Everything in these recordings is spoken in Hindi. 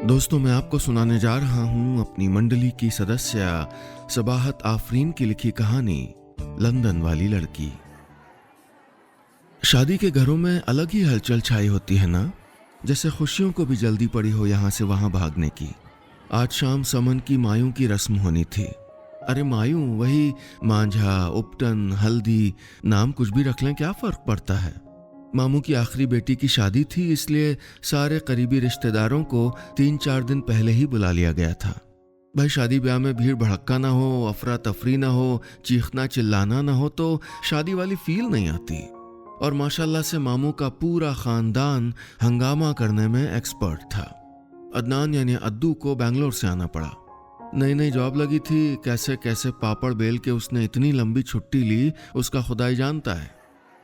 दोस्तों, मैं आपको सुनाने जा रहा हूँ अपनी मंडली की सदस्य सबाहत आफरीन की लिखी कहानी लंदन वाली लड़की। शादी के घरों में अलग ही हलचल छाई होती है ना, जैसे खुशियों को भी जल्दी पड़ी हो यहाँ से वहाँ भागने की। आज शाम समन की मायूं की रस्म होनी थी। अरे मायूं, वही मांझा, उपटन, हल्दी, नाम कुछ भी रख लें, क्या फर्क पड़ता है। मामू की आखिरी बेटी की शादी थी, इसलिए सारे करीबी रिश्तेदारों को 3-4 दिन पहले ही बुला लिया गया था। भाई, शादी ब्याह में भीड़ भड़क्का ना हो, अफरा तफरी ना हो, चीखना चिल्लाना ना हो तो शादी वाली फील नहीं आती। और माशाल्लाह से मामू का पूरा खानदान हंगामा करने में एक्सपर्ट था। अदनान यानी अद्दू को बेंगलोर से आना पड़ा। नई नई जॉब लगी थी, कैसे कैसे पापड़ बेल के उसने इतनी लंबी छुट्टी ली, उसका खुदाई जानता है।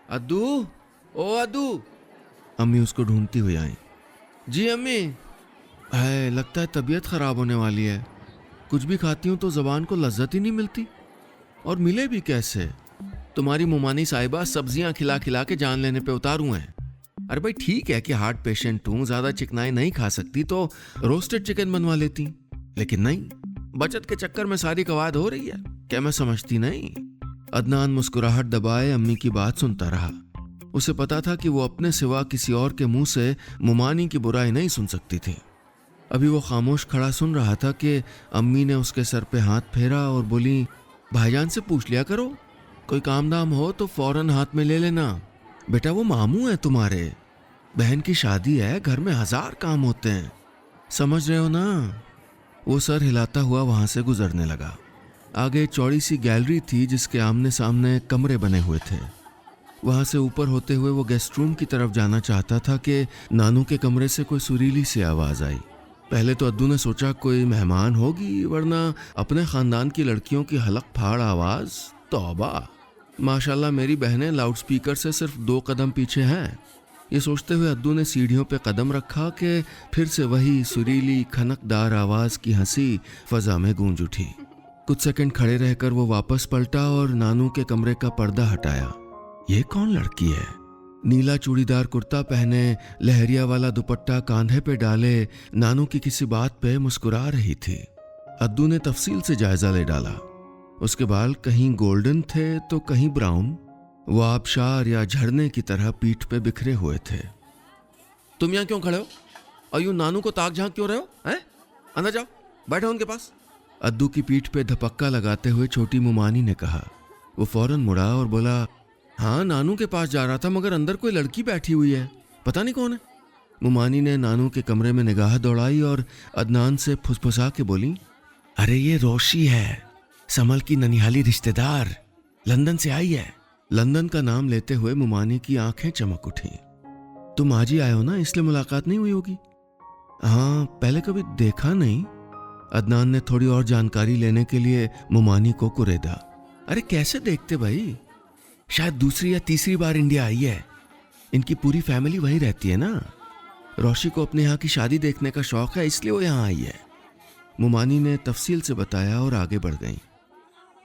अद्दू, ओ अद्दू। अम्मी उसको ढूंढती हुई आई। जी अम्मी। है, लगता है तबीयत खराब होने वाली है। कुछ भी खाती हूँ तो जबान को लज्जत ही नहीं मिलती, और मिले भी कैसे। तुम्हारी मुमानी साहिबा सब्जियां खिला खिला के जान लेने पे उतारू हैं। अरे भाई, ठीक है कि हार्ट पेशेंट हूँ, ज्यादा चिकनाई नहीं खा सकती तो रोस्टेड चिकन बनवा लेती, लेकिन नहीं, बचत के चक्कर में सारी कवायद हो रही है। क्या मैं समझती नहीं। अदनान मुस्कुराहट दबाए अम्मी की बात सुनता रहा। उसे पता था कि वो अपने सिवा किसी और के मुंह से मुमानी की बुराई नहीं सुन सकती थी। अभी वो खामोश खड़ा सुन रहा था कि अम्मी ने उसके सर पे हाथ फेरा और बोली, भाईजान से पूछ लिया करो, कोई काम दाम हो तो फौरन हाथ में ले लेना। बेटा, वो मामू है तुम्हारे, बहन की शादी है, घर में 1000 काम होते हैं, समझ रहे हो ना। वो सर हिलाता हुआ वहां से गुजरने लगा। आगे चौड़ी सी गैलरी थी जिसके आमने सामने कमरे बने हुए थे। वहां से ऊपर होते हुए वो गेस्ट रूम की तरफ जाना चाहता था कि नानू के कमरे से कोई सुरीली सी आवाज आई। पहले तो अद्दू ने सोचा कोई मेहमान होगी, वरना अपने खानदान की लड़कियों की हलक फाड़ आवाज, तौबा। माशाल्लाह मेरी बहनें लाउडस्पीकर से सिर्फ 2 कदम पीछे हैं। ये सोचते हुए अद्दू ने सीढ़ियों पे कदम रखा कि फिर से वही सुरीली खनकदार आवाज की हंसी फजा में गूंज उठी। कुछ सेकंड खड़े रहकर वो वापस पलटा और नानू के कमरे का पर्दा हटाया। ये कौन लड़की है? नीला चूड़ीदार कुर्ता पहने, लहरिया वाला दुपट्टा कांधे पे डाले, नानू की किसी बात पे मुस्कुरा रही थी। अद्दू ने तफसील से जायजा ले डाला। उसके बाल कहीं गोल्डन थे तो कहीं ब्राउन, वो आबशार या झरने की तरह पीठ पे बिखरे हुए थे। तुम यहाँ क्यों खड़े हो और यूं नानू को ताक झांक क्यों रहे हो? हैं? अंदर जाओ, बैठो उनके पास। अद्दू की पीठ पे धपक्का लगाते हुए छोटी मुमानी ने कहा। वो फौरन मुड़ा और बोला, हाँ, नानू के पास जा रहा था, मगर अंदर कोई लड़की बैठी हुई है, पता नहीं कौन है। मुमानी ने नानू के कमरे में निगाह दौड़ाई और अदनान से फुसफुसा के बोली, अरे ये रोशी है, समल की ननिहाली रिश्तेदार, लंदन से आई है। लंदन का नाम लेते हुए मुमानी की आंखें चमक उठी। तुम आज ही आए हो ना, इसलिए मुलाकात नहीं हुई होगी। हाँ, पहले कभी देखा नहीं। अदनान ने थोड़ी और जानकारी लेने के लिए मुमानी को कुरेदा। अरे कैसे देखते भाई, शायद दूसरी या तीसरी बार इंडिया आई है। इनकी पूरी फैमिली वहीं रहती है ना। रोशी को अपने यहाँ की शादी देखने का शौक है, इसलिए वो यहाँ आई है। मुमानी ने तफसील से बताया और आगे बढ़ गई।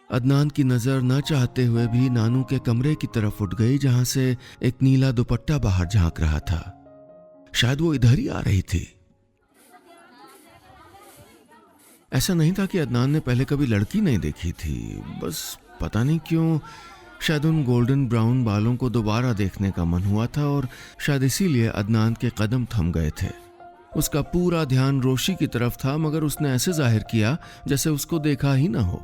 अदनान की नजर न चाहते हुए भी नानू के कमरे की तरफ उठ गई, जहां से एक नीला दुपट्टा बाहर झांक रहा था। शायद वो इधर ही आ रही थी। ऐसा नहीं था कि अदनान ने पहले कभी लड़की नहीं देखी थी, बस पता नहीं क्यों शायद उन गोल्डन ब्राउन बालों को दोबारा देखने का मन हुआ था, और शायद इसीलिए अदनान के कदम थम गए थे। उसका पूरा ध्यान रोशी की तरफ था, मगर उसने ऐसे जाहिर किया जैसे उसको देखा ही ना हो।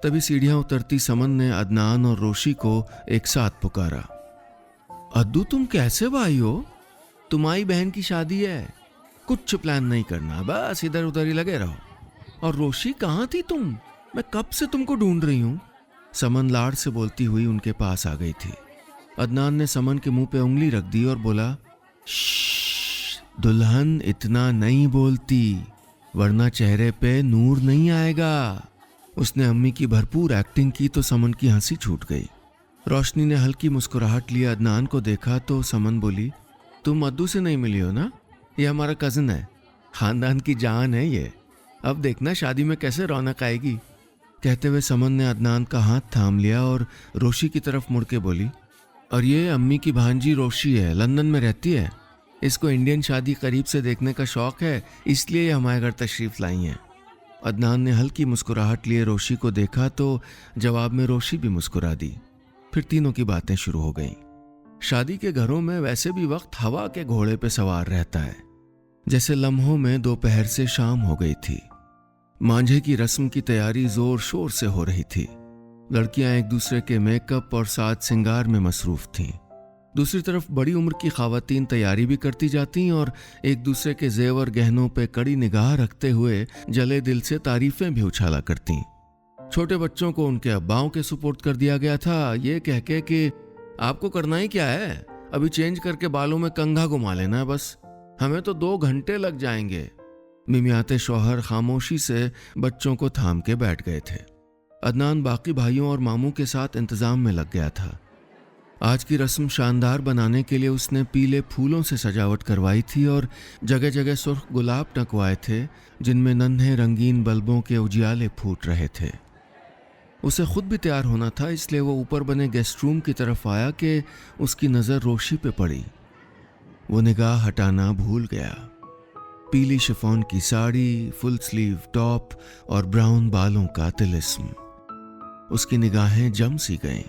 तभी सीढ़ियां उतरती समन ने अदनान और रोशी को एक साथ पुकारा। अद्दू, तुम कैसे भाई हो? तुम्हारी बहन की शादी है, कुछ प्लान नहीं करना, बस इधर उधर ही लगे रहो। और रोशी, कहाँ थी तुम? मैं कब से तुमको ढूंढ रही हूँ। समन लाड़ से बोलती हुई उनके पास आ गई थी। अदनान ने समन के मुंह पे उंगली रख दी और बोला, श्श्श, दुल्हन इतना नहीं बोलती, वरना चेहरे पे नूर नहीं आएगा। उसने अम्मी की भरपूर एक्टिंग की तो समन की हंसी छूट गई। रोशनी ने हल्की मुस्कुराहट लिए अदनान को देखा तो समन बोली, तुम अद्दू से नहीं मिली हो ना? ये हमारा कजिन है, खानदान की जान है ये। अब देखना शादी में कैसे रौनक आएगी। कहते हुए समन ने अदनान का हाथ थाम लिया और रोशी की तरफ मुड़ के बोली, और ये अम्मी की भांजी रोशी है, लंदन में रहती है, इसको इंडियन शादी करीब से देखने का शौक है, इसलिए हमारे घर तशरीफ लाई हैं। अदनान ने हल्की मुस्कुराहट लिए रोशी को देखा तो जवाब में रोशी भी मुस्कुरा दी। फिर तीनों की बातें शुरू हो गईं। शादी के घरों में वैसे भी वक्त हवा के घोड़े पे सवार रहता है। जैसे लम्हों में दोपहर से शाम हो गई थी। मांझे की रस्म की तैयारी जोर शोर से हो रही थी। लड़कियां एक दूसरे के मेकअप और साज सिंगार में मसरूफ थीं। दूसरी तरफ बड़ी उम्र की खवातीन तैयारी भी करती जाती और एक दूसरे के जेवर गहनों पे कड़ी निगाह रखते हुए जले दिल से तारीफें भी उछाला करती। छोटे बच्चों को उनके अब्बाओं के सुपुर्द कर दिया गया था, ये कह के कि आपको करना ही क्या है, अभी चेंज करके बालों में कंघा घुमा लेना है बस, हमें तो 2 घंटे लग जाएंगे। मिमियाते शौहर खामोशी से बच्चों को थाम के बैठ गए थे। अदनान बाकी भाइयों और मामू के साथ इंतजाम में लग गया था। आज की रस्म शानदार बनाने के लिए उसने पीले फूलों से सजावट करवाई थी और जगह जगह सुर्ख गुलाब टंकवाए थे, जिनमें नन्हे रंगीन बल्बों के उजियाले फूट रहे थे। उसे खुद भी तैयार होना था, इसलिए वो ऊपर बने गेस्ट रूम की तरफ आया कि उसकी नज़र रोशी पे पड़ी। वो निगाह हटाना भूल गया। पीली शिफॉन की साड़ी, फुल स्लीव टॉप और ब्राउन बालों का तिलिस्म। उसकी निगाहें जम सी गईं।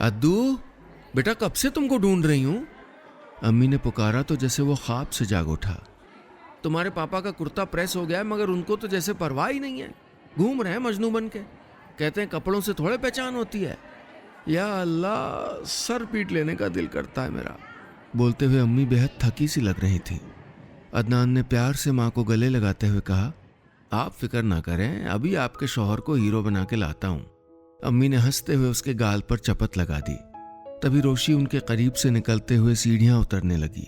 अद्दू बेटा, कब से तुमको ढूंढ रही हूं। अम्मी ने पुकारा तो जैसे वो ख्वाब से जाग उठा। तुम्हारे पापा का कुर्ता प्रेस हो गया है, मगर उनको तो जैसे परवाह ही नहीं है, घूम रहे हैं मजनू बन के। कहते हैं कपड़ों से थोड़े पहचान होती है। या अल्लाह, सर पीट लेने का दिल करता है मेरा। बोलते हुए अम्मी बेहद थकी सी लग रही थी। अदनान ने प्यार से माँ को गले लगाते हुए कहा, आप फिक्र ना करें, अभी आपके शौहर को हीरो बना के लाता हूँ। अम्मी ने हंसते हुए उसके गाल पर चपत लगा दी। तभी रोशी उनके करीब से निकलते हुए सीढ़ियां उतरने लगी।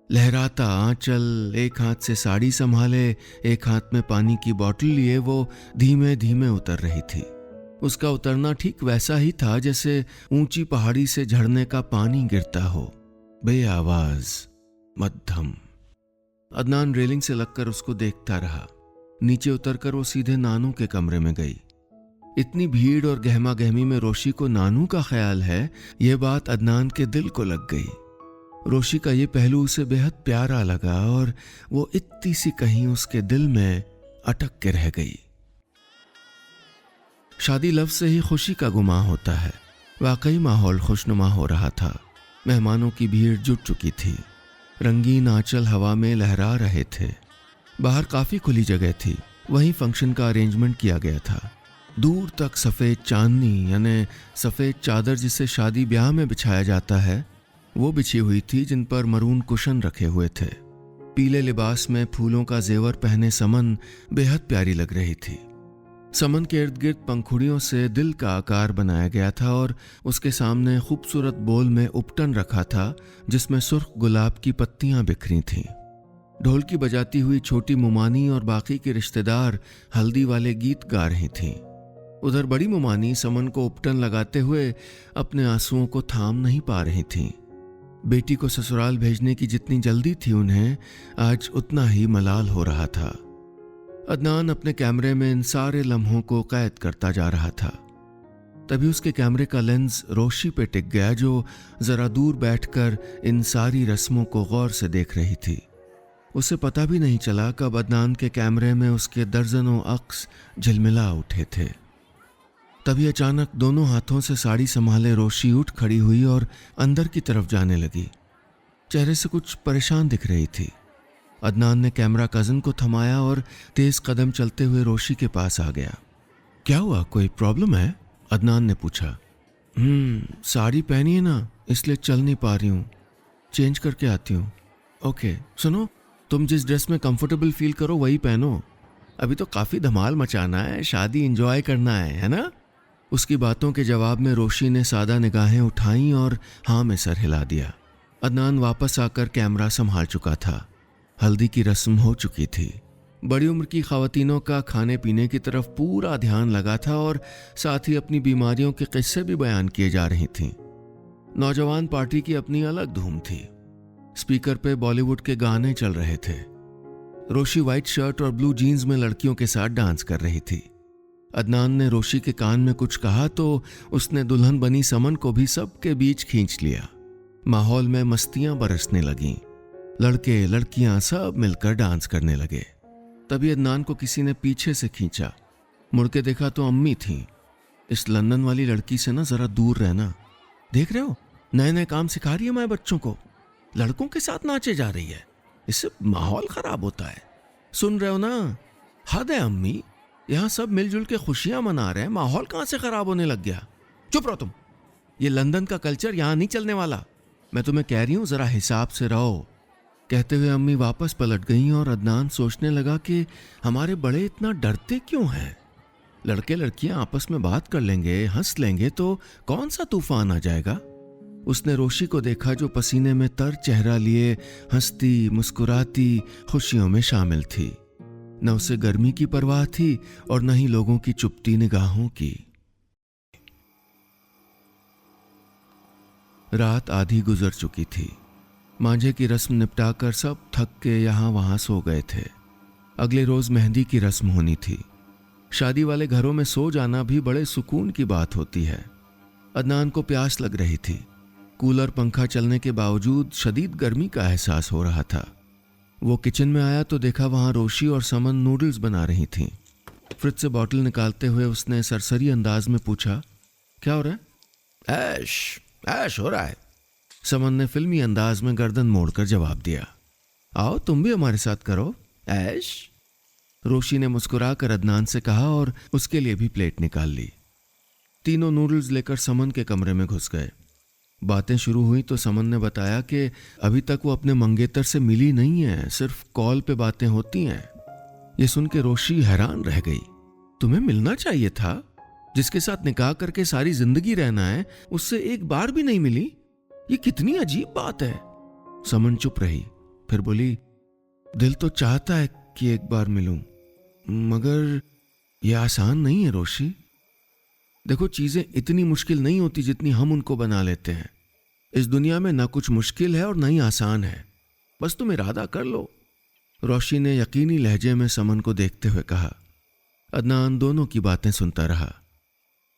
लहराता आंचल, एक हाथ से साड़ी संभाले, एक हाथ में पानी की बोतल लिए वो धीमे धीमे उतर रही थी। उसका उतरना ठीक वैसा ही था जैसे ऊंची पहाड़ी से झरने का पानी गिरता हो, बेआवाज, मध्यम। अदनान रेलिंग से लगकर उसको देखता रहा। नीचे उतरकर वो सीधे नानू के कमरे में गई। इतनी भीड़ और गहमा गहमी में रोशी को नानू का ख्याल है, यह बात अदनान के दिल को लग गई। रोशी का ये पहलू उसे बेहद प्यारा लगा और वो इतनी सी कहीं उसके दिल में अटक के रह गई। शादी लफ्ज़ से ही खुशी का गुमां होता है। वाकई माहौल खुशनुमा हो रहा था। मेहमानों की भीड़ जुट चुकी थी। रंगीन आंचल हवा में लहरा रहे थे। बाहर काफ़ी खुली जगह थी, वहीं फंक्शन का अरेंजमेंट किया गया था। दूर तक सफ़ेद चांदनी यानी सफ़ेद चादर जिसे शादी ब्याह में बिछाया जाता है, वो बिछी हुई थी, जिन पर मरून कुशन रखे हुए थे। पीले लिबास में फूलों का जेवर पहने समन बेहद प्यारी लग रही थी। समन के इर्द गिर्द पंखुड़ियों से दिल का आकार बनाया गया था और उसके सामने खूबसूरत बोल में उपटन रखा था, जिसमें सुर्ख गुलाब की पत्तियां बिखरी थीं। ढोल की बजाती हुई छोटी मुमानी और बाकी के रिश्तेदार हल्दी वाले गीत गा रही थीं। उधर बड़ी मुमानी समन को उपटन लगाते हुए अपने आंसुओं को थाम नहीं पा रही थीं। बेटी को ससुराल भेजने की जितनी जल्दी थी उन्हें, आज उतना ही मलाल हो रहा था। अदनान अपने कैमरे में इन सारे लम्हों को कैद करता जा रहा था। तभी उसके कैमरे का लेंस रोशी पे टिक गया, जो जरा दूर बैठकर इन सारी रस्मों को गौर से देख रही थी। उसे पता भी नहीं चला कब अदनान के कैमरे में उसके दर्जनों अक्स झिलमिला उठे थे। तभी अचानक दोनों हाथों से साड़ी संभाले रोशी उठ खड़ी हुई और अंदर की तरफ जाने लगी। चेहरे से कुछ परेशान दिख रही थी। अदनान ने कैमरा कज़न को थमाया और तेज कदम चलते हुए रोशी के पास आ गया। क्या हुआ, कोई प्रॉब्लम है? अदनान ने पूछा। साड़ी पहनी है ना, इसलिए चल नहीं पा रही हूँ, चेंज करके आती हूँ। ओके, सुनो, तुम जिस ड्रेस में कंफर्टेबल फील करो वही पहनो। अभी तो काफ़ी धमाल मचाना है, शादी एंजॉय करना है ना? उसकी बातों के जवाब में रोशी ने सादा निगाहें उठाईं और हाँ में सर हिला दिया। अदनान वापस आकर कैमरा संभाल चुका था। हल्दी की रस्म हो चुकी थी। बड़ी उम्र की खवातीनों का खाने पीने की तरफ पूरा ध्यान लगा था और साथ ही अपनी बीमारियों के किस्से भी बयान किए जा रही थीं। नौजवान पार्टी की अपनी अलग धूम थी। स्पीकर पे बॉलीवुड के गाने चल रहे थे। रोशी वाइट शर्ट और ब्लू जीन्स में लड़कियों के साथ डांस कर रही थी। अदनान ने रोशी के कान में कुछ कहा तो उसने दुल्हन बनी समन को भी सबके बीच खींच लिया। माहौल में मस्तियां बरसने लगीं। लड़के लड़कियां सब मिलकर डांस करने लगे। तभी अदनान को किसी ने पीछे से खींचा। मुड़ के देखा तो अम्मी थी। इस लंदन वाली लड़की से ना जरा दूर रहना, देख रहे हो नए नए काम सिखा रही है हमारे बच्चों को, लड़कों के साथ नाचे जा रही है, इससे माहौल खराब होता है। सुन रहे हो ना, हद है अम्मी, यहाँ सब मिलजुल के खुशियां मना रहे हैं, माहौल कहाँ से खराब होने लग गया। चुप रहो तुम, ये लंदन का कल्चर यहाँ नहीं चलने वाला, मैं तुम्हें कह रही हूँ जरा हिसाब से रहो। कहते हुए अम्मी वापस पलट गईं और अदनान सोचने लगा कि हमारे बड़े इतना डरते क्यों हैं। लड़के लड़कियां आपस में बात कर लेंगे, हंस लेंगे तो कौन सा तूफान आ जाएगा। उसने रोशी को देखा जो पसीने में तर चेहरा लिए हंसती मुस्कुराती खुशियों में शामिल थी। न उसे गर्मी की परवाह थी और न ही लोगों की चुपती निगाहों की। रात आधी गुजर चुकी थी। मांझे की रस्म निपटाकर सब थक के यहां वहां सो गए थे। अगले रोज मेहंदी की रस्म होनी थी। शादी वाले घरों में सो जाना भी बड़े सुकून की बात होती है। अदनान को प्यास लग रही थी। कूलर पंखा चलने के बावजूद शदीद गर्मी का एहसास हो रहा था। वो किचन में आया तो देखा वहां रोशी और समन नूडल्स बना रही थीं। फ्रिज से बॉटल निकालते हुए उसने सरसरी अंदाज में पूछा, क्या हो रहा है? ऐश ऐश हो रहा है। समन ने फिल्मी अंदाज में गर्दन मोड़कर जवाब दिया, आओ तुम भी हमारे साथ करो ऐश। रोशी ने मुस्कुराकर अदनान से कहा और उसके लिए भी प्लेट निकाल ली। तीनों नूडल्स लेकर समन के कमरे में घुस गए। बातें शुरू हुई तो समन ने बताया कि अभी तक वो अपने मंगेतर से मिली नहीं है, सिर्फ कॉल पे बातें होती हैं। ये सुन के रोशी हैरान रह गई। तुम्हें मिलना चाहिए था, जिसके साथ निकाह करके सारी जिंदगी रहना है उससे एक बार भी नहीं मिली, ये कितनी अजीब बात है। समन चुप रही, फिर बोली, दिल तो चाहता है कि एक बार मिलूं, मगर यह आसान नहीं है रोशी। देखो चीजें इतनी मुश्किल नहीं होती जितनी हम उनको बना लेते हैं। इस दुनिया में ना कुछ मुश्किल है और ना ही आसान है, बस तुम इरादा कर लो। रोशी ने यकीनी लहजे में समन को देखते हुए कहा। अदनान दोनों की बातें सुनता रहा।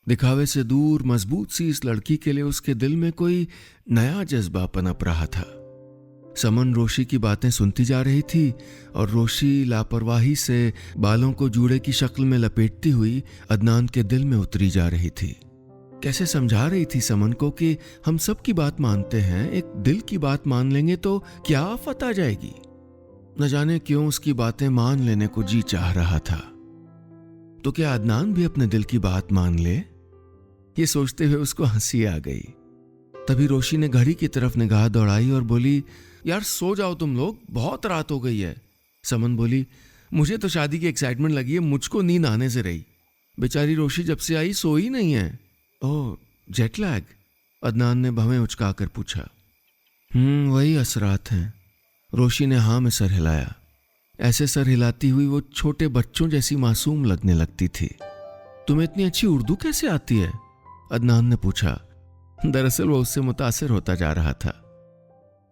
दिखावे से दूर मजबूत सी इस लड़की के लिए उसके दिल में कोई नया जज्बा पनप रहा था। समन रोशी की बातें सुनती जा रही थी और रोशी लापरवाही से बालों को जूड़े की शक्ल में लपेटती हुई अदनान के दिल में उतरी जा रही थी। कैसे समझा रही थी समन को कि हम सब की बात मानते हैं, एक दिल की बात मान लेंगे तो क्या आफत आ जाएगी। न जाने क्यों उसकी बातें मान लेने को जी चाह रहा था। तो क्या अदनान भी अपने दिल की बात मान ले? ये सोचते हुए उसको हंसी आ गई। तभी रोशी ने घड़ी की तरफ निगाह दौड़ाई और बोली, यार सो जाओ तुम लोग, बहुत रात हो गई है। समन बोली, मुझे तो शादी की एक्साइटमेंट लगी है, मुझको नींद आने से रही। बेचारी रोशी जब से आई सोई नहीं है। ओह जेट लैग? अदनान ने भवें उचकाकर पूछा। वही असरात हैं। रोशी ने हाँ में सर हिलाया। ऐसे सर हिलाती हुई वो छोटे बच्चों जैसी मासूम लगने लगती थी। तुम्हें इतनी अच्छी उर्दू कैसे आती है? अदनान ने पूछा। दरअसल वो उससे मुतासिर होता जा रहा था।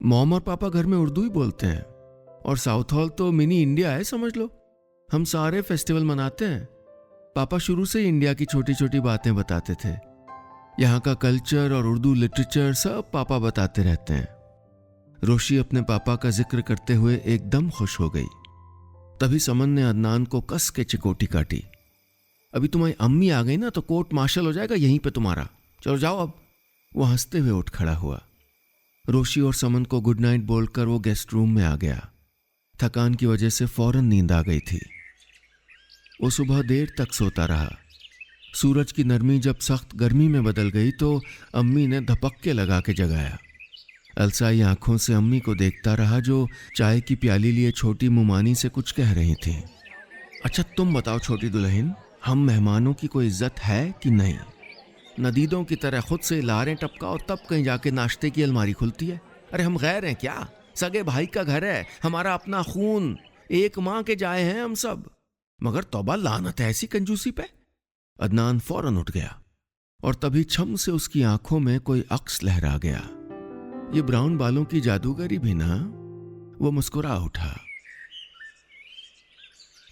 मॉम और पापा घर में उर्दू ही बोलते हैं और साउथ हॉल तो मिनी इंडिया है समझ लो। हम सारे फेस्टिवल मनाते हैं। पापा शुरू से ही इंडिया की छोटी छोटी बातें बताते थे। यहाँ का कल्चर और उर्दू लिटरेचर सब पापा बताते रहते हैं। रोशी अपने पापा का जिक्र करते हुए एकदम खुश हो गई। तभी समन ने अदनान को कस के चिकोटी काटी। अभी तुम्हारी अम्मी आ गई ना तो कोर्ट मार्शल हो जाएगा यहीं पे तुम्हारा, चलो जाओ अब। वो हंसते हुए उठ खड़ा हुआ। रोशी और समन को गुड नाइट बोलकर वो गेस्ट रूम में आ गया। थकान की वजह से फौरन नींद आ गई थी। वो सुबह देर तक सोता रहा। सूरज की नरमी जब सख्त गर्मी में बदल गई तो अम्मी ने धपक्के लगा के जगाया। अलसाई आंखों से अम्मी को देखता रहा जो चाय की प्याली लिए छोटी मुमानी से कुछ कह रही थी। अच्छा तुम बताओ छोटी दुल्हन, हम मेहमानों की कोई इज्जत है कि नहीं? नदीदों की तरह खुद से लारें टपकाओ तब कहीं जाके नाश्ते की अलमारी खुलती है। अरे हम गैर हैं क्या? सगे भाई का घर है, हमारा अपना खून, एक माँ के जाए हैं हम सब। मगर तौबा लानत है ऐसी कंजूसी पे। अदनान फौरन उठ गया और तभी छम से उसकी आंखों में कोई अक्स लहरा गया। ये ब्राउन बालों की जादूगरी भी ना। वो मुस्कुरा उठा।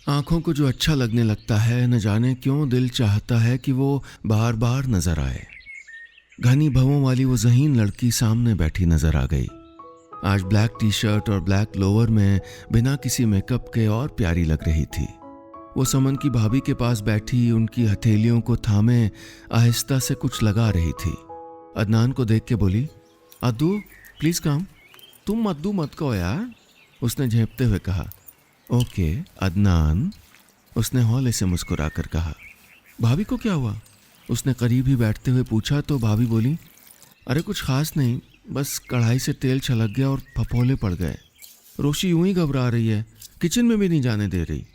आंखों को जो अच्छा लगने लगता है न जाने क्यों दिल चाहता है कि वो बार बार नजर आए। घनी भवों वाली वो ज़हीन लड़की सामने बैठी नजर आ गई। आज ब्लैक टी शर्ट और ब्लैक लोअर में बिना किसी मेकअप के और प्यारी लग रही थी। वो समन की भाभी के पास बैठी उनकी हथेलियों को थामे आहिस्ता से कुछ लगा रही थी। अदनान को देख के बोली, अद्दू प्लीज कम। तुम अद्दू मत कहो यार, उसने झेंपते हुए कहा। ओके अदनान, उसने हौले से मुस्कुरा कर कहा। भाभी को क्या हुआ? उसने करीब ही बैठते हुए पूछा तो भाभी बोली, अरे कुछ खास नहीं, बस कढ़ाई से तेल छलक गया और फफोले पड़ गए। रोशी यूं ही घबरा रही है, किचन में भी नहीं जाने दे रही।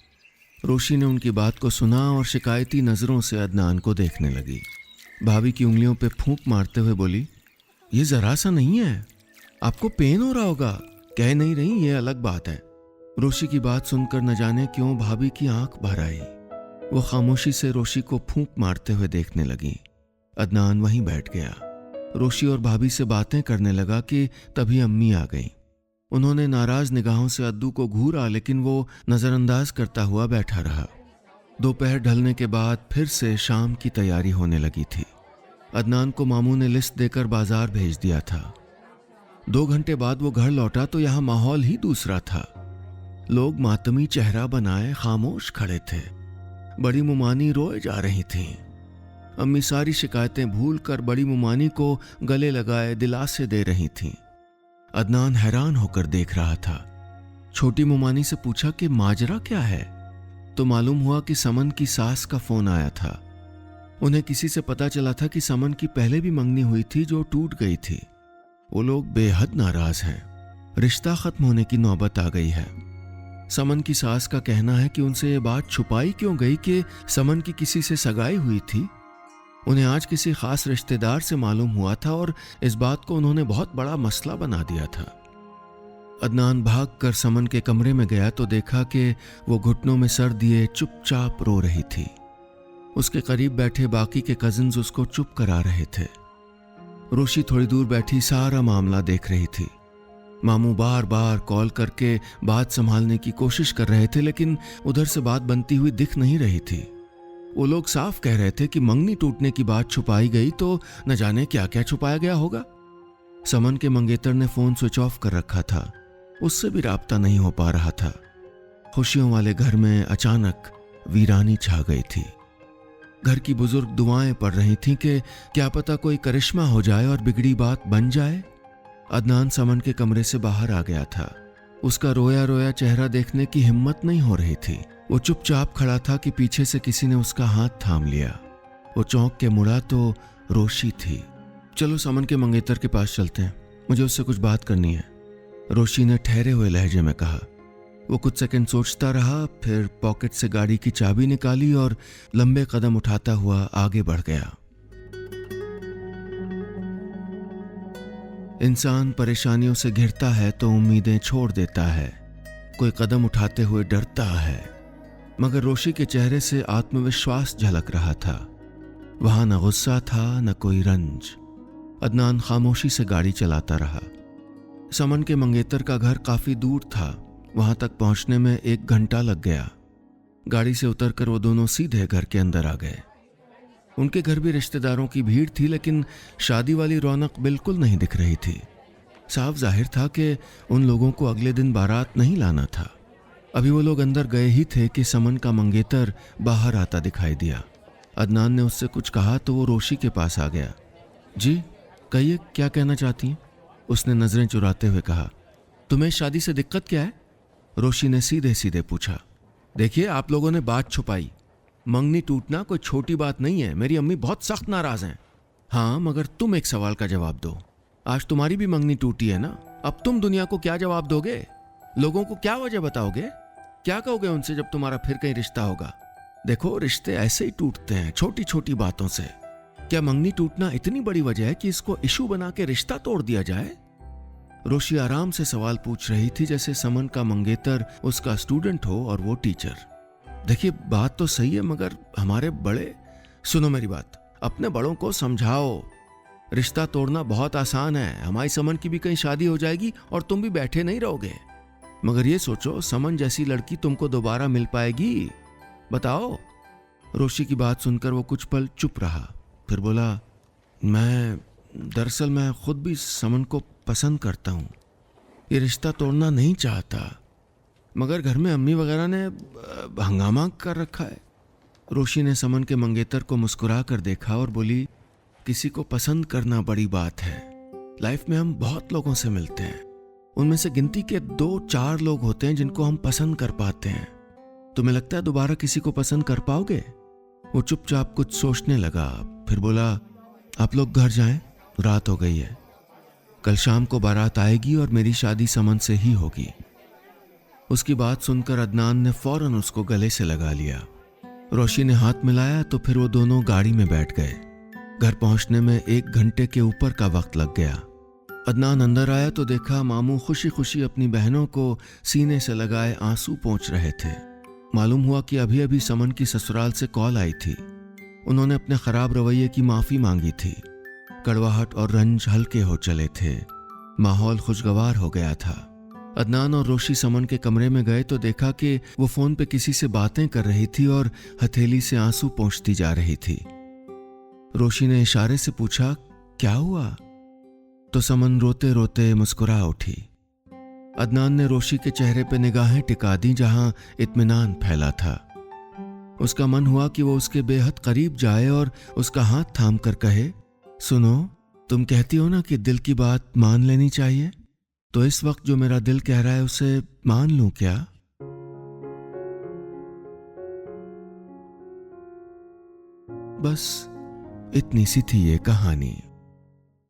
रोशी ने उनकी बात को सुना और शिकायती नज़रों से अदनान को देखने लगी। भाभी की उंगलियों पे फूंक मारते हुए बोली, ये ज़रा सा नहीं है, आपको पेन हो रहा होगा, कह नहीं रही ये अलग बात है। रोशी की बात सुनकर न जाने क्यों भाभी की आंख भर आई। वो खामोशी से रोशी को फूंक मारते हुए देखने लगी। अदनान वहीं बैठ गया। रोशी और भाभी से बातें करने लगा कि तभी अम्मी आ गई। उन्होंने नाराज निगाहों से अद्दू को घूरा, लेकिन वो नज़रअंदाज करता हुआ बैठा रहा। दोपहर ढलने के बाद फिर से शाम की तैयारी होने लगी थी। अदनान को मामू ने लिस्ट देकर बाजार भेज दिया था। 2 घंटे बाद वो घर लौटा तो यहाँ माहौल ही दूसरा था। लोग मातमी चेहरा बनाए खामोश खड़े थे। बड़ी मुमानी रोए जा रही थीं। अम्मी सारी शिकायतें भूलकर बड़ी मुमानी को गले लगाए दिलासे दे रही थीं। अदनान हैरान होकर देख रहा था। छोटी मुमानी से पूछा कि माजरा क्या है, तो मालूम हुआ कि समन की सास का फोन आया था। उन्हें किसी से पता चला था कि समन की पहले भी मंगनी हुई थी जो टूट गई थी। वो लोग बेहद नाराज हैं। रिश्ता खत्म होने की नौबत आ गई है। समन की सास का कहना है कि उनसे ये बात छुपाई क्यों गई कि समन की किसी से सगाई हुई थी। उन्हें आज किसी खास रिश्तेदार से मालूम हुआ था और इस बात को उन्होंने बहुत बड़ा मसला बना दिया था। अदनान भागकर समन के कमरे में गया तो देखा कि वो घुटनों में सर दिए चुपचाप रो रही थी। उसके करीब बैठे बाकी के कजिन्स उसको चुप करा रहे थे। रोशी थोड़ी दूर बैठी सारा मामला देख रही थी। मामू बार बार कॉल करके बात संभालने की कोशिश कर रहे थे, लेकिन उधर से बात बनती हुई दिख नहीं रही थी। वो लोग साफ कह रहे थे कि मंगनी टूटने की बात छुपाई गई तो न जाने क्या क्या छुपाया गया होगा। समन के मंगेतर ने फोन स्विच ऑफ कर रखा था, उससे भी राब्ता नहीं हो पा रहा था। खुशियों वाले घर में अचानक वीरानी छा गई थी। घर की बुजुर्ग दुआएं पढ़ रही थीं कि क्या पता कोई करिश्मा हो जाए और बिगड़ी बात बन जाए। अदनान समन के कमरे से बाहर आ गया था। उसका रोया रोया चेहरा देखने की हिम्मत नहीं हो रही थी। वो चुपचाप खड़ा था कि पीछे से किसी ने उसका हाथ थाम लिया। वो चौंक के मुड़ा तो रोशी थी। चलो समन के मंगेतर के पास चलते हैं, मुझे उससे कुछ बात करनी है, रोशी ने ठहरे हुए लहजे में कहा। वो कुछ सेकंड सोचता रहा, फिर पॉकेट से गाड़ी की चाबी निकाली और लंबे कदम उठाता हुआ आगे बढ़ गया। इंसान परेशानियों से घिरता है तो उम्मीदें छोड़ देता है, कोई कदम उठाते हुए डरता है। मगर रोशी के चेहरे से आत्मविश्वास झलक रहा था। वहां न गुस्सा था न कोई रंज। अदनान खामोशी से गाड़ी चलाता रहा। समन के मंगेतर का घर काफी दूर था। वहां तक पहुंचने में 1 घंटा लग गया। गाड़ी से उतरकर वो दोनों सीधे घर के अंदर आ गए। उनके घर भी रिश्तेदारों की भीड़ थी, लेकिन शादी वाली रौनक बिल्कुल नहीं दिख रही थी। साफ जाहिर था कि उन लोगों को अगले दिन बारात नहीं लाना था। अभी वो लोग अंदर गए ही थे कि समन का मंगेतर बाहर आता दिखाई दिया। अदनान ने उससे कुछ कहा तो वो रोशी के पास आ गया। जी कहिए, क्या कहना चाहती हैं? उसने नजरें चुराते हुए कहा। तुम्हें शादी से दिक्कत क्या है? रोशी ने सीधे सीधे पूछा। देखिए, आप लोगों ने बात छुपाई। मंगनी टूटना कोई छोटी बात नहीं है। मेरी अम्मी बहुत सख्त नाराज हैं। हाँ, मगर तुम एक सवाल का जवाब दो। आज तुम्हारी भी मंगनी टूटी है ना, अब तुम दुनिया को क्या जवाब दोगे? लोगों को क्या वजह बताओगे? क्या कहोगे उनसे जब तुम्हारा फिर कहीं रिश्ता होगा? देखो, रिश्ते ऐसे ही टूटते हैं, छोटी छोटी बातों से। क्या मंगनी टूटना इतनी बड़ी वजह है कि इसको इशू बना के रिश्ता तोड़ दिया जाए? रोशी आराम से सवाल पूछ रही थी, जैसे समन का मंगेतर उसका स्टूडेंट हो और वो टीचर। देखिए, बात तो सही है, मगर हमारे बड़े, सुनो मेरी बात, अपने बड़ों को समझाओ। रिश्ता तोड़ना बहुत आसान है। हमारी समन की भी कहीं शादी हो जाएगी और तुम भी बैठे नहीं रहोगे। मगर ये सोचो, समन जैसी लड़की तुमको दोबारा मिल पाएगी? बताओ। रोशी की बात सुनकर वो कुछ पल चुप रहा, फिर बोला, दरअसल मैं खुद भी समन को पसंद करता हूँ। ये रिश्ता तोड़ना नहीं चाहता, मगर घर में अम्मी वगैरह ने हंगामा कर रखा है। रोशी ने समन के मंगेतर को मुस्कुरा कर देखा और बोली, किसी को पसंद करना बड़ी बात है। लाइफ में हम बहुत लोगों से मिलते हैं, उनमें से गिनती के 2-4 लोग होते हैं जिनको हम पसंद कर पाते हैं। तुम्हें लगता है दोबारा किसी को पसंद कर पाओगे? वो चुपचाप कुछ सोचने लगा, फिर बोला, आप लोग घर जाएं, रात हो गई है। कल शाम को बारात आएगी और मेरी शादी समन से ही होगी। उसकी बात सुनकर अदनान ने फौरन उसको गले से लगा लिया। रोशी ने हाथ मिलाया तो फिर वो दोनों गाड़ी में बैठ गए। घर पहुंचने में 1 घंटे के ऊपर का वक्त लग गया। अदनान अंदर आया तो देखा मामू खुशी खुशी अपनी बहनों को सीने से लगाए आंसू पोंछ रहे थे। मालूम हुआ कि अभी अभी समन की ससुराल से कॉल आई थी। उन्होंने अपने खराब रवैये की माफी मांगी थी। कड़वाहट और रंज हल्के हो चले थे। माहौल खुशगवार हो गया था। अदनान और रोशी समन के कमरे में गए तो देखा कि वो फोन पे किसी से बातें कर रही थी और हथेली से आंसू पोंछती जा रही थी। रोशी ने इशारे से पूछा, क्या हुआ? तो समन रोते रोते मुस्कुरा उठी। अदनान ने रोशी के चेहरे पे निगाहें टिका दी जहां इत्मीनान फैला था। उसका मन हुआ कि वो उसके बेहद करीब जाए और उसका हाथ थाम कर कहे, सुनो, तुम कहती हो ना कि दिल की बात मान लेनी चाहिए, तो इस वक्त जो मेरा दिल कह रहा है उसे मान लूं क्या? बस इतनी सी थी ये कहानी।